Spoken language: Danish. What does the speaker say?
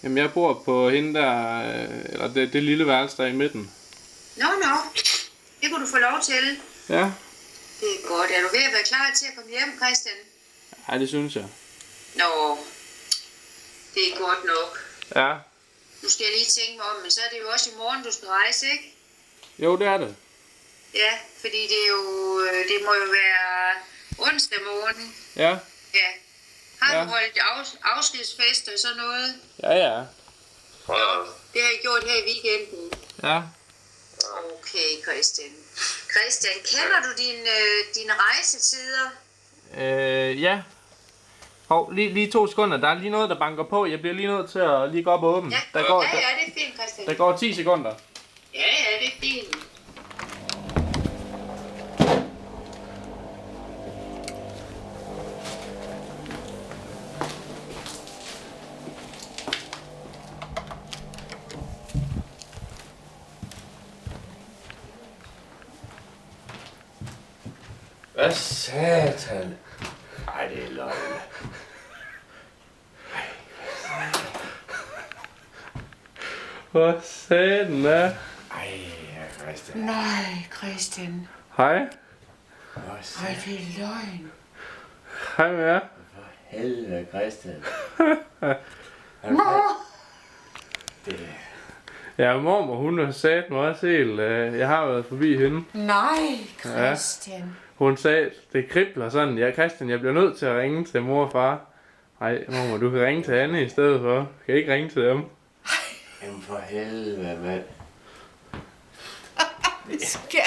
Jamen, jeg bor på hende der, eller det lille værelse der i midten. Nå. Det kunne du få lov til. Ja. Det er godt. Er du ved at være klar til at komme hjem, Christian? Ja, det synes jeg. Nå, det er godt nok. Ja. Nu skal jeg lige tænke mig om, men så er det jo også i morgen, du skal rejse, ikke? Jo, det er det. Ja, fordi det må jo være onsdag morgen. Ja. Ja. Har du Ja. holdt afskedsfest og sådan noget? Ja. Det har jeg gjort her i weekenden. Ja. Okay, Christian. Christian, kender du dine rejsetider? Ja. Hov, lige 2 sekunder. Der er lige noget, der banker på. Jeg bliver lige nødt til at lige gå op og åbne. Ja, Der går, ja, det er fint, Christian. der går 10 sekunder. Ja, det er fint. Hvad satan? Ej, det er løgn. Hvor satan er? Ej, Christian. Nej, Christian. Hej. Hvor Ej, satan? det er løgn. Hej med jer. For helvede, Christian. Det Ja, mormor, hun har sagt mig også helt. Jeg har været forbi hende. Nej, Christian. Hun sagde, det kribler sådan. Ja, Christian, jeg bliver nødt til at ringe til mor og far. Nej, mormor, du kan ringe til Anne i stedet for. Du kan ikke ringe til dem. Jamen for helvede, mand. Skal